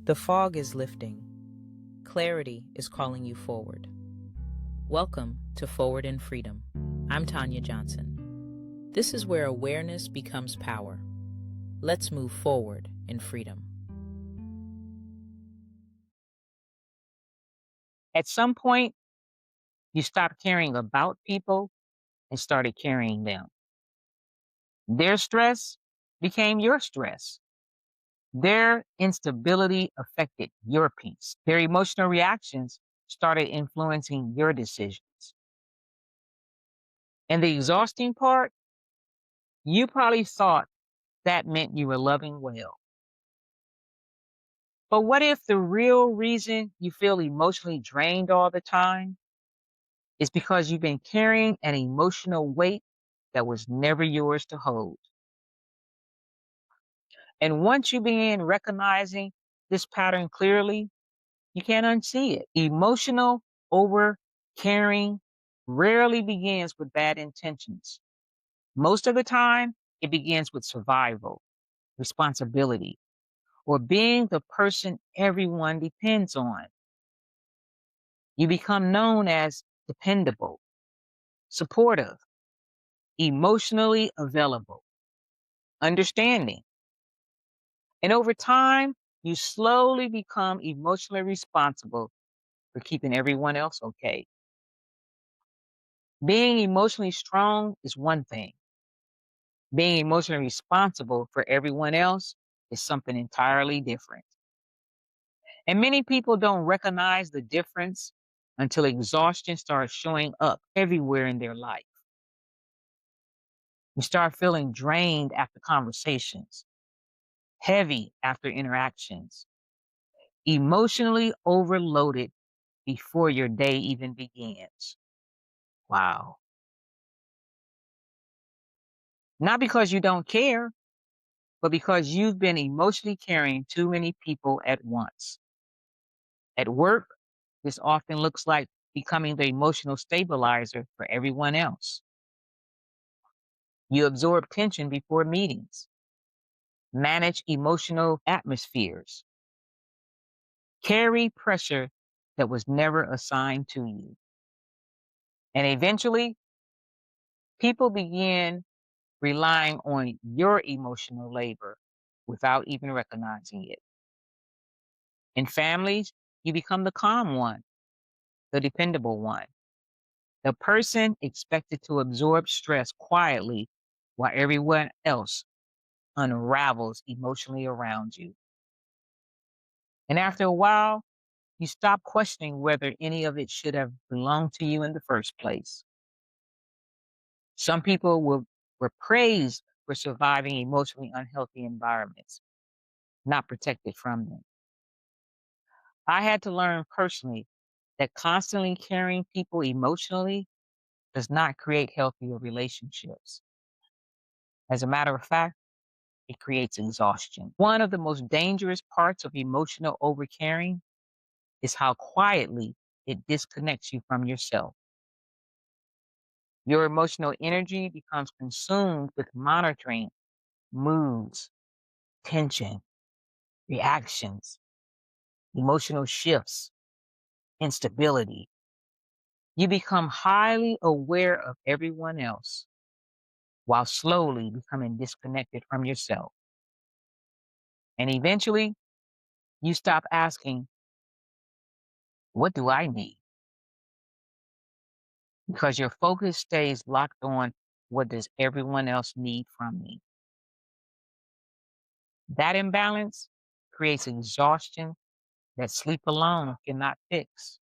The fog is lifting. Clarity is calling you forward. Welcome to Forward in Freedom. I'm Tanya Johnson. This is where awareness becomes power. Let's move forward in freedom. At some point, you stopped caring about people and started carrying them. Their stress became your stress. Their instability affected your peace. Their emotional reactions started influencing your decisions. And the exhausting part, you probably thought that meant you were loving well. But what if the real reason you feel emotionally drained all the time is because you've been carrying an emotional weight that was never yours to hold? And once you begin recognizing this pattern clearly, you can't unsee it. Emotional over caring rarely begins with bad intentions. Most of the time, it begins with survival, responsibility, or being the person everyone depends on. You become known as dependable, supportive, emotionally available, understanding. And over time, you slowly become emotionally responsible for keeping everyone else okay. Being emotionally strong is one thing. Being emotionally responsible for everyone else is something entirely different. And many people don't recognize the difference until exhaustion starts showing up everywhere in their life. You start feeling drained after conversations, heavy after interactions, emotionally overloaded before your day even begins. Wow. Not because you don't care, but because you've been emotionally carrying too many people at once. At work, this often looks like becoming the emotional stabilizer for everyone else. You absorb tension before meetings, manage emotional atmospheres, carry pressure that was never assigned to you. And eventually, people begin relying on your emotional labor without even recognizing it. In families, you become the calm one, the dependable one, the person expected to absorb stress quietly while everyone else unravels emotionally around you. And after a while, you stop questioning whether any of it should have belonged to you in the first place. Some people were praised for surviving emotionally unhealthy environments, not protected from them. I had to learn personally that constantly carrying people emotionally does not create healthier relationships. As a matter of fact, it creates exhaustion. One of the most dangerous parts of emotional overcaring is how quietly it disconnects you from yourself. Your emotional energy becomes consumed with monitoring moods, tension, reactions, emotional shifts, instability. You become highly aware of everyone else while slowly becoming disconnected from yourself. And eventually, you stop asking, what do I need? Because your focus stays locked on what does everyone else need from me. That imbalance creates exhaustion that sleep alone cannot fix.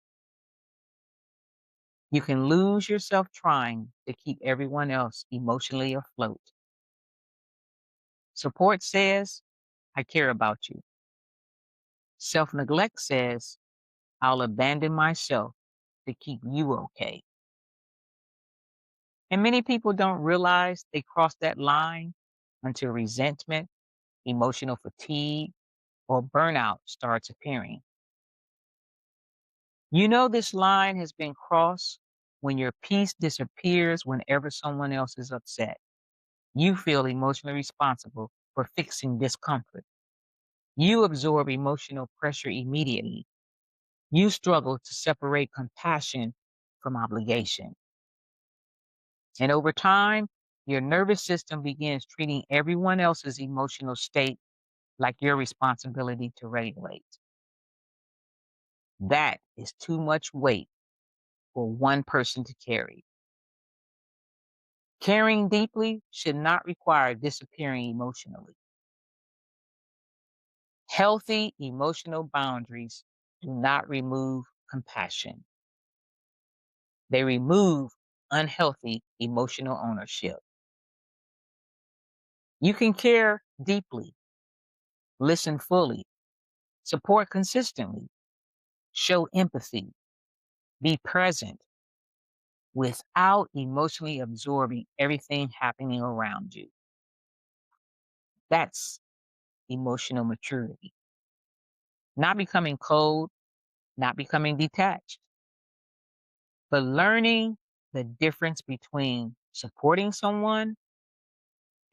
You can lose yourself trying to keep everyone else emotionally afloat. Support says, I care about you. Self neglect says, I'll abandon myself to keep you okay. And many people don't realize they cross that line until resentment, emotional fatigue, or burnout starts appearing. You know this line has been crossed when your peace disappears whenever someone else is upset. You feel emotionally responsible for fixing discomfort. You absorb emotional pressure immediately. You struggle to separate compassion from obligation. And over time, your nervous system begins treating everyone else's emotional state like your responsibility to regulate. That is too much weight for one person to carry. Caring deeply should not require disappearing emotionally. Healthy emotional boundaries do not remove compassion. They remove unhealthy emotional ownership. You can care deeply, listen fully, support consistently, show empathy, be present without emotionally absorbing everything happening around you. That's emotional maturity. Not becoming cold, not becoming detached, but learning the difference between supporting someone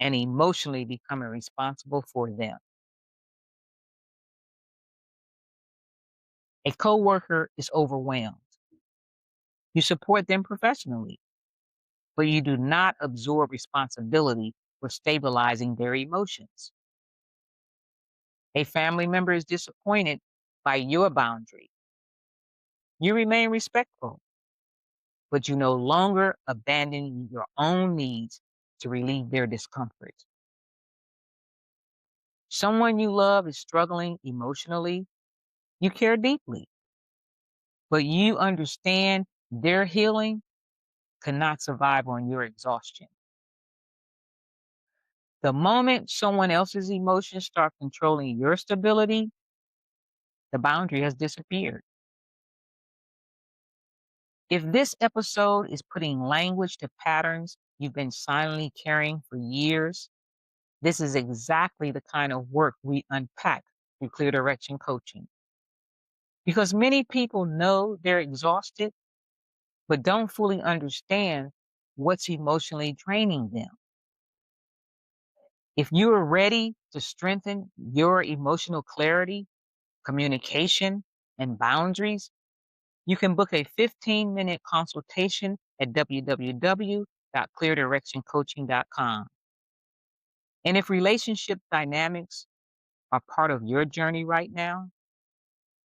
and emotionally becoming responsible for them. A coworker is overwhelmed. You support them professionally, but you do not absorb responsibility for stabilizing their emotions. A family member is disappointed by your boundary. You remain respectful, but you no longer abandon your own needs to relieve their discomfort. Someone you love is struggling emotionally. You care deeply, but you understand their healing cannot survive on your exhaustion. The moment someone else's emotions start controlling your stability, the boundary has disappeared. If this episode is putting language to patterns you've been silently carrying for years, this is exactly the kind of work we unpack through clear direction coaching. Because many people know they're exhausted, but don't fully understand what's emotionally draining them. If you are ready to strengthen your emotional clarity, communication, and boundaries, you can book a 15-minute consultation at www.cleardirectioncoaching.com. And if relationship dynamics are part of your journey right now,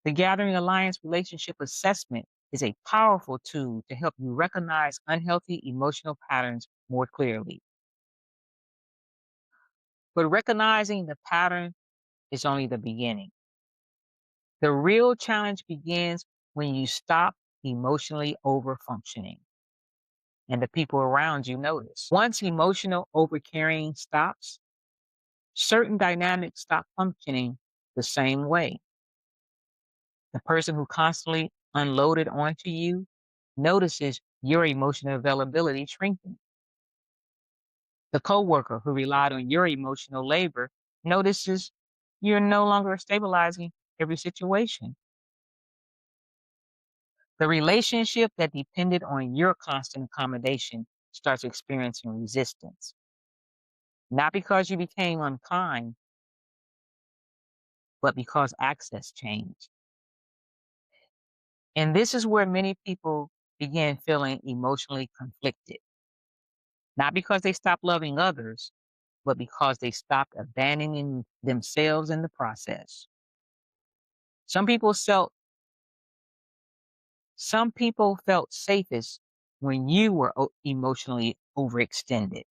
the Gathering Alliance Relationship Assessment is a powerful tool to help you recognize unhealthy emotional patterns more clearly. But recognizing the pattern is only the beginning. The real challenge begins when you stop emotionally overfunctioning and the people around you notice. Once emotional overcarrying stops, certain dynamics stop functioning the same way. The person who constantly unloaded onto you notices your emotional availability shrinking. The coworker who relied on your emotional labor notices you're no longer stabilizing every situation. The relationship that depended on your constant accommodation starts experiencing resistance. Not because you became unkind, but because access changed. And this is where many people begin feeling emotionally conflicted. Not because they stopped loving others, but because they stopped abandoning themselves in the process. Some people felt some people felt safest when you were emotionally overextended.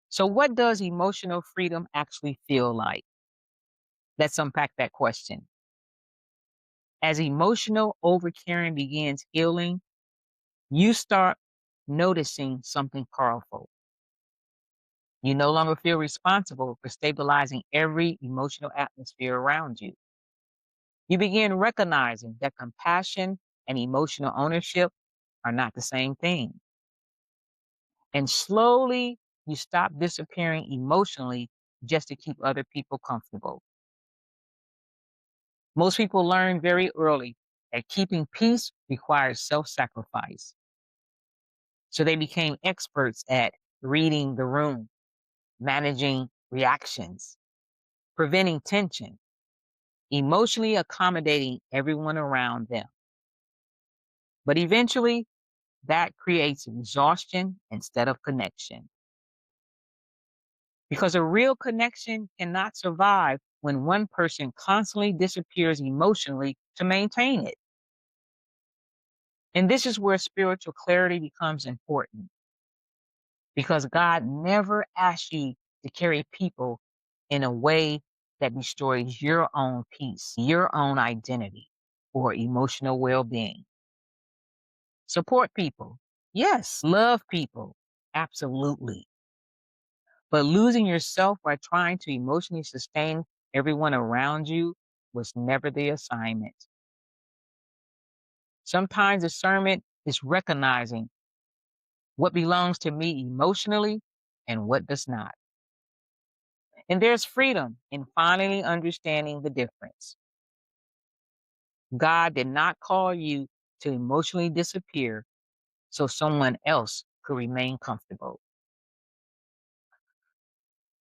So what does emotional freedom actually feel like? Let's unpack that question. As emotional overcaring begins healing, you start noticing something powerful. You no longer feel responsible for stabilizing every emotional atmosphere around you. You begin recognizing that compassion and emotional ownership are not the same thing. And slowly, you stop disappearing emotionally just to keep other people comfortable. Most people learn very early that keeping peace requires self sacrifice. So they became experts at reading the room, managing reactions, preventing tension, emotionally accommodating everyone around them. But eventually, that creates exhaustion instead of connection. Because a real connection cannot survive when one person constantly disappears emotionally to maintain it. And this is where spiritual clarity becomes important, because God never asks you to carry people in a way that destroys your own peace, your own identity, or emotional well being. Support people. Yes. Love people. Absolutely. But losing yourself by trying to emotionally sustain everyone around you was never the assignment. Sometimes discernment is recognizing what belongs to me emotionally and what does not. And there's freedom in finally understanding the difference. God did not call you to emotionally disappear so someone else could remain comfortable.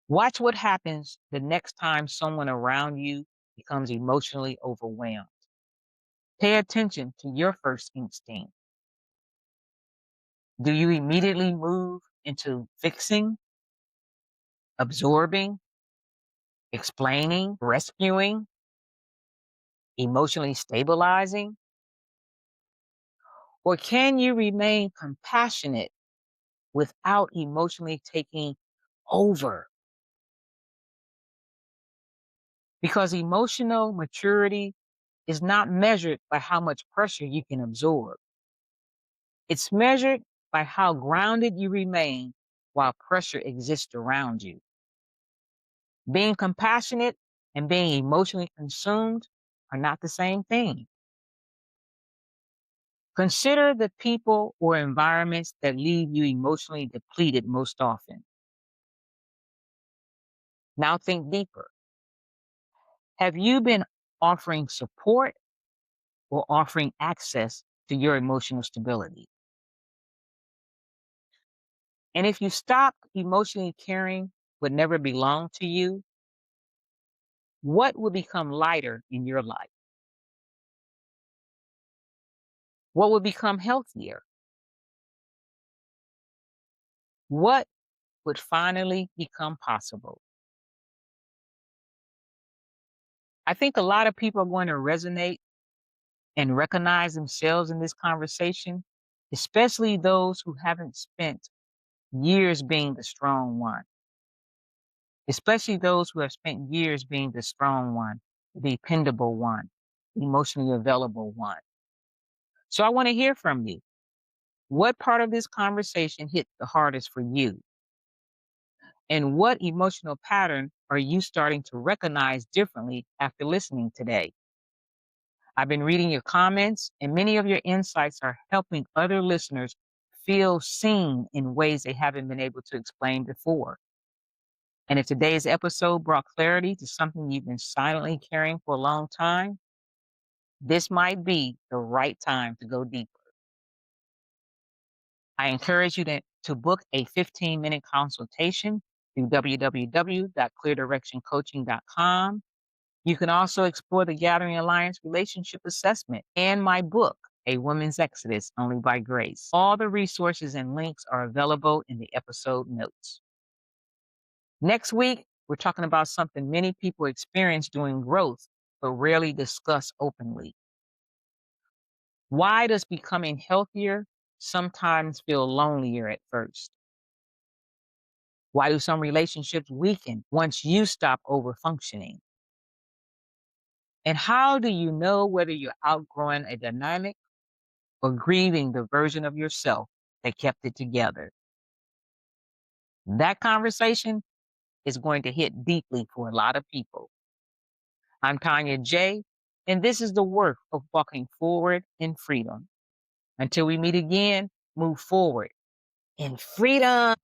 Watch what happens the next time someone around you becomes emotionally overwhelmed. Pay attention to your first instinct. Do you immediately move into fixing, absorbing, explaining, rescuing, emotionally stabilizing? Or can you remain compassionate without emotionally taking over? Because emotional maturity is not measured by how much pressure you can absorb. It's measured by how grounded you remain while pressure exists around you. Being compassionate and being emotionally consumed are not the same thing. Consider the people or environments that leave you emotionally depleted most often. Now think deeper. Have you been offering support or offering access to your emotional stability? And if you stop emotionally caring what never belonged to you, what will become lighter in your life? What will become healthier? What would finally become possible? I think a lot of people are going to resonate and recognize themselves in this conversation, especially those who haven't spent years being the strong one, especially those who have spent years being the strong one, the dependable one, emotionally available one. So I want to hear from you. What part of this conversation hit the hardest for you? And what emotional pattern are you starting to recognize differently after listening today? I've been reading your comments, and many of your insights are helping other listeners feel seen in ways they haven't been able to explain before. And if today's episode brought clarity to something you've been silently carrying for a long time, this might be the right time to go deeper. I encourage you to book a 15-minute consultation through www.cleardirectioncoaching.com. You can also explore the Gathering Alliance Relationship Assessment and my book, A Woman's Exodus Only by Grace. All the resources and links are available in the episode notes. Next week, we're talking about something many people experience during growth, but rarely discuss openly. Why does becoming healthier sometimes feel lonelier at first? Why do some relationships weaken once you stop overfunctioning? And how do you know whether you're outgrowing a dynamic or grieving the version of yourself that kept it together? That conversation is going to hit deeply for a lot of people. I'm Tanya J, and this is the work of walking forward in freedom. Until we meet again, move forward in freedom.